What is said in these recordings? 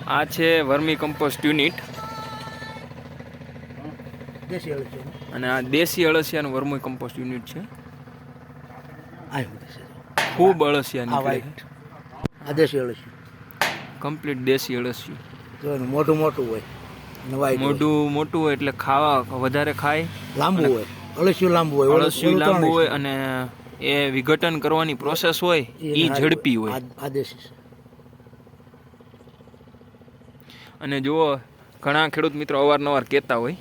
આ છે vermi compost unit અને આ દેશી અળસિયાનું વર્મી કમ્પોસ્ટ યુનિટ છે. ખૂબ અળસિયા નીકળે છે. આ દેશી અળસિયું કમ્પ્લીટ દેશી અળસિયું. મોટું મોટું હોય, મોઢું મોટું હોય એટલે ખાવા વધારે ખાય, લાંબુ હોય, અળસિયું લાંબુ હોય, અળસિયું લાંબુ હોય અને એ વિઘટન કરવાની પ્રોસેસ હોય એ ઝડપી હોય. આ દેશી છે. અને જુઓ ઘણા ખેડૂત મિત્રો અવારનવાર કહેતા હોય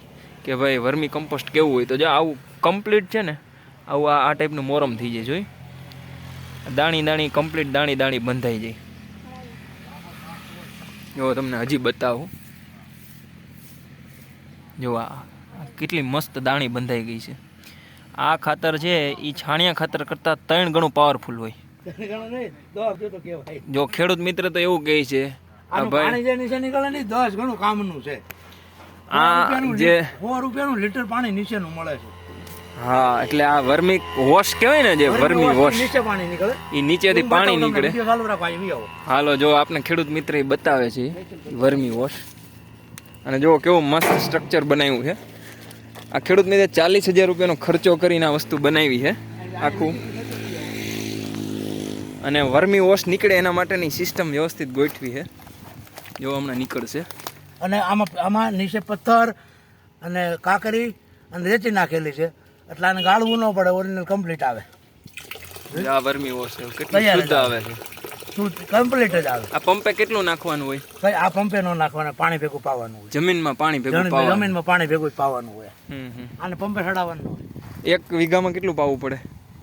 કે ભાઈ વર્મી કમ્પોસ્ટ કેવું હોય, તો જો આવું કમ્પ્લીટ છે ને, આવું આ ટાઈપનું મોરમ થઈ જાય. જોઈ દાણી દાણી કમ્પ્લીટ દાણી દાણી બંધાઈ જાય. જો તમને હજી બતાવું, જો આ કેટલી મસ્ત દાણી બંધાઈ ગઈ છે. આ ખાતર છે એ છાણિયા ખાતર કરતાં 3 ગણું પાવરફુલ હોય. જો ખેડૂત મિત્ર તો એવું કહે છે આ ભાઈ 10 ગણું કામનું છે. આ જે 100 રૂપિયાનું લીટર પાણી નીચેનું મળે છે. હા, એટલે આ વર્મી વોશ કહેવાય ને, જે વર્મી વોશ નીચે પાણી નીકળે, એ નીચેથી પાણી નીકળે. નીકળે. હાલો જો આપને ખેડૂત મિત્ર એ બતાવે છે વર્મી વોશ. અને જો કેવું મસ્ત સ્ટ્રક્ચર બનાવ્યું છે. આ ખેડૂત મિત્ર 40,000 રૂપિયાનો ખર્ચો કરીને આ વસ્તુ બનાવી છે આખું. અને વર્મી વોશ નીકળે એના માટેની સિસ્ટમ વ્યવસ્થિત ગોઠવી છે. જો હમણાં નીકળશે. અને આમાં નીચે પથ્થર અને કાકરી અને રેતી નાખેલી છે, એટલે આને ગાળવું ન પડે, ઓરિજિનલ કમ્પ્લીટ આવે. આ વર્મી વોશ કેટલું શુદ્ધ આવે છે, કમ્પ્લીટ જ આવે. આ પંપે કેટલું નાખવાનું હોય? ભાઈ આ પંપે નો નાખવાના, પાણી ભેગું પાવાનું હોય. જમીનમાં પાણી ભેગું પાવાનું. જમીનમાં પાણી ભેગું જ પાવાનું હોય. આને પંપે ચડાવવાનું હોય. 1 વીઘામાં કેટલું પાવું પડે?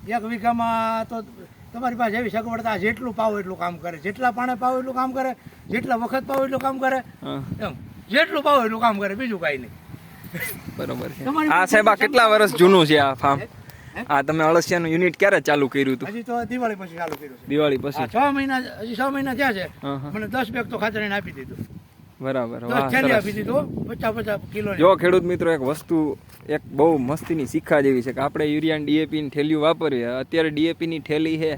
1 વીઘામાં તો તમારી પાસે એવી સગવડતા, જેટલું પાવો એટલું કામ કરે, જેટલા પાણી પાવો એટલું કામ કરે, જેટલા વખત પાવો એટલું કામ કરે, એમ જેટલું પાવો એટલું કામ કરે, બીજું કાંઈ નહીં. બરોબર છે. આ સાહેબ આ કેટલા વર્ષ જૂનું છે આ ફાર્મ? આ તમે અળસિયાનું યુનિટ ક્યારે ચાલુ કર્યું હતું? હજી તો દિવાળી પછી ચાલુ કર્યું છે. દિવાળી પછી 6 મહિના, હજી 6 મહિના થયા છે. મને 10 બેગ તો ખાતર એને આપી દીધું. બરાબર. 10 થેલી આપી દીધું, 50 કિલો. જો ખેડૂત મિત્રો એક વસ્તુ એક બહુ મસ્તીની શીખવા જેવી છે કે આપણે યુરિયા ડીએપી ની થેલીઓ વાપરીએ. અત્યારે ડીએપી ની થેલી છે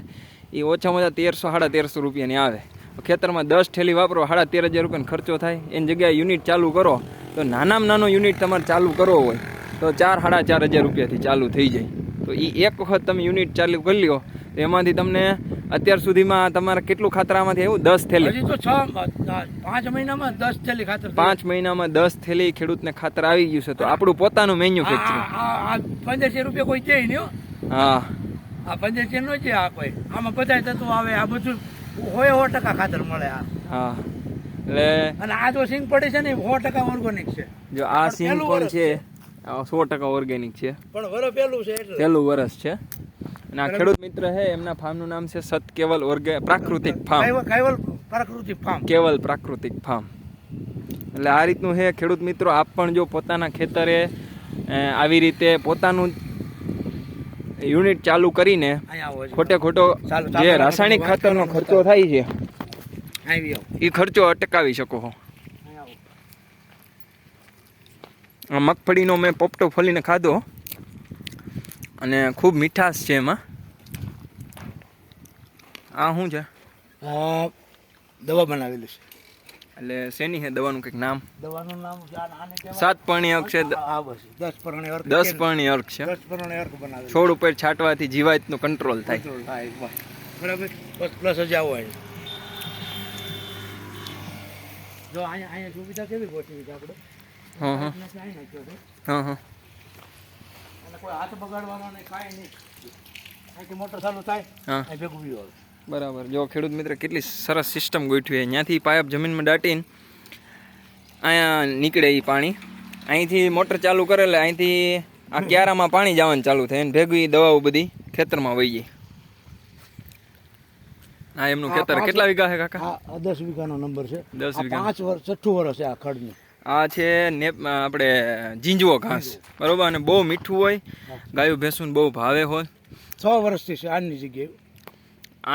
એ ઓછામાં ઓછા 1300-1350 રૂપિયાની આવે. ખેતરમાં 10 થેલી વાપરો, 13,500 રૂપિયાનો ખર્ચો થાય. એની જગ્યાએ યુનિટ ચાલુ કરો તો નાનામાં નાનો યુનિટ તમારે ચાલુ કરવો હોય તો 4,500-4,500 રૂપિયાથી ચાલુ થઈ જાય. તો એ એક વખત તમે યુનિટ ચાલુ કરી લ્યો તો એમાંથી તમને અત્યાર સુધીમાં તમારે કેટલું ખાતર આમાંથી આવ્યું? 10 થેલી. હજી તો 5 મહિનામાં 10 થેલી ખાતર. 5 મહિનામાં 10 થેલી ખેડૂતને ખાતર આવી ગયું છે. તો આપણું પોતાનું મેન્યુફેક્ચરિંગ. 1500 રૂપિયા કોઈ દે નહીં. હા, આ 1500 નો છે. આ કોઈ આમાં બધા તત્વો આવે, આ બધું 100% ખાતર મળે. હા, એટલે અને આ જો સિંગ પડી છે ને 100% ઓર્ગેનિક છે. જો આ સિંગ પણ છે 100% ઓર્ગેનિક છે, પણ વરસ પહેલું છે એટલે પહેલું વર્ષ છે. અને આ ખેડૂત મિત્ર છે, એમના ફાર્મનું નામ છે સતકેવલ પ્રાકૃતિક ફાર્મ. કેવલ પ્રાકૃતિક ફાર્મ. કેવલ પ્રાકૃતિક ફાર્મ. એટલે આ રીતનું છે ખેડૂત મિત્રો. આપ પણ જો પોતાના ખેતરે આવી રીતે પોતાનું યુનિટ ચાલુ કરીને ખોટે ખોટો જે રાસાયણિક ખાતરનો ખર્ચો થાય છે એ ખર્ચો અટકાવી શકો છો. આ મગફળીનો મેં પોપટો ફોલીને ખાધો અને ખૂબ મીઠાશ છે એમાં. આ શું છે? દવા બનાવેલી છે. એટલે શેની છે દવાનું કંઈક નામ? દવાનું નામ 7 પરણી અર્ક છે. 10 પરણી અર્ક. 10 પરણી અર્ક છે. 10 પરણી અર્ક બનાવેલી. છોડ ઉપર છાંટવાથી જીવાતનો કંટ્રોલ થાય. બરાબર. પ્લસ જ આવો હોય. જો અહીંયા સુવિધા કેવી ગોઠવી છે આપણે? હા. અને કોઈ હાથ બગાડવાનો નહીં, કાંઈ નહીં. અહીંથી મોટર ચાલુ થાય, અહીં ભેગું બી હોય. બરાબર. જો ખેડૂત મિત્ર કેટલી સરસ સિસ્ટમ ગોઠવી. ત્યાંથી પાઇપ જમીનમાં દાટીને અહીંયા નીકળે એ પાણી. અહીંથી મોટર ચાલુ કરે એટલે અહીંથી આ ક્યારામાં પાણી જવાનું ચાલુ થાય. એને ભેગી દવાઓ બધી ખેતરમાં વહી જાય. હા, એમનું ખેતર કેટલા વીઘા છે કાકા? 10 વીઘાનો નંબર છે. 10 વીઘા. 5 વર્ષ 6 વર્ષ છે આ ખડનું. આ છે આપણે ઝીંજવો ઘાસ, બરોબર. અને બહુ મીઠું હોય, ગાયું ભેંસું બહુ ભાવે હોય. 6 વર્ષથી છે આની જગ્યાએ.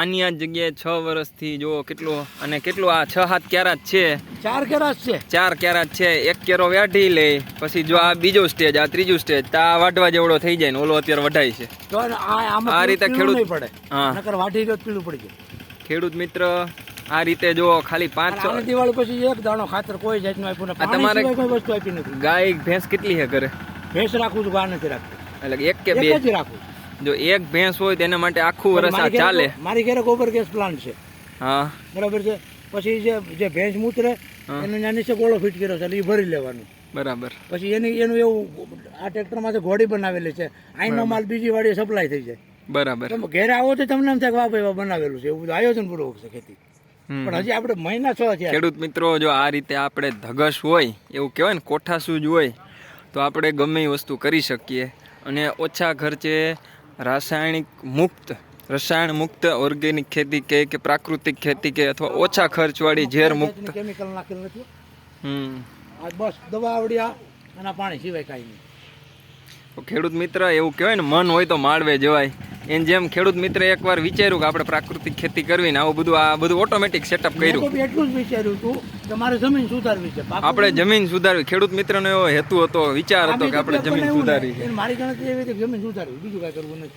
આની આ જગ્યાએ 6 વર્ષથી જો કેટલું. અને કેટલું આ 6-7 ક્યારા જ છે. 4 ક્યારા છે. 4 ક્યારા જ છે. એક કેરો વ્યાઢી લે, પછી જો આ બીજો સ્ટેજ, આ ત્રીજું સ્ટેજ, તો આ વાઢવા જેવડો થઈ જાય ને ઓલો અત્યારે વઢાય છે. તો આ રીતે ખેડૂત પડે. હા નકર વાઢી રહ્યો પીળું પડી જાય. ખેડૂત મિત્ર આ રીતે જો ખાલી 500 અને દિવાળી પછી એક દાણો ખાતર કોઈ જાતનું આપ્યું નથી. આ તમારે- પાણી સિવાય કોઈ વસ્તુ આપી નથી. ગાય ભેંસ કેટલી છે ઘરે? ભેંસ રાખું છું, ગાય નથી રાખતું. એટલે એક કે બે? એક જ રાખું. જો એક ભેંસ હોય તેના માટે આખું વર્ષ આ મારી ઘરે ચાલે. મારી ઘરે ગોબર ગેસ પ્લાન્ટ છે, હા બરાબર છે. પછી જે ભેંસ મૂતરે એને ત્યાં નીચે ગોળો ફિટ કર્યો છે, એટલે એ ભરી લેવાનું. બરાબર. પછી એનું એવું આ ટ્રેક્ટરમાં ઘોડી બનાવેલી છે, અહીંનો માલ બીજી વાડીએ સપ્લાય થઈ જાય. બરાબર. તમે ઘેરે આવો તો તમને એમ થાય કે વાહ ભાઈ વાહ બનાવેલું છે, એવું બધું આયોજન પૂર્વક છે ખેતી. પણ હજી આપણે મહિના 6 થયા. ખેડૂત મિત્રો, જો આ રીતે આપણે ધગશ હોય એવું કહેવાય ને, કોઠાસૂજ હોય તો આપણે ગમે એ વસ્તુ કરી શકીએ અને ઓછા ખર્ચે રસાયણ મુક્ત ઓર્ગેનિક ખેતી કે પ્રાકૃતિક ખેતી કે અથવા ઓછા ખર્ચવાળી ઝેર મુક્ત. કેમિકલ નાખેલ નથી. હમ આ બસ દવા આવડ્યા અને પાણી સિવાય કાંઈ નહીં. તો ખેડૂત મિત્ર, એવું કહેવાય ને, મન હોય તો માળવે જવાય. એમ જેમ ખેડૂત મિત્ર એકવાર વિચાર્યું કે આપણે પ્રાકૃતિક ખેતી કરવી ને આ બધું ઓટોમેટિક સેટઅપ મેં તો કર્યું. એટલું જ વિચાર્યું હતું કે મારે જમીન સુધારવી છે. આપણે જમીન સુધારવી, ખેડૂત મિત્રનો એવો હેતુ હતો, વિચાર હતો કે આપણે જમીન સુધારવી છે. મારી ગણતરી એવી હતી કે જમીન સુધારવી, બીજું કાંઈ કરવું નથી.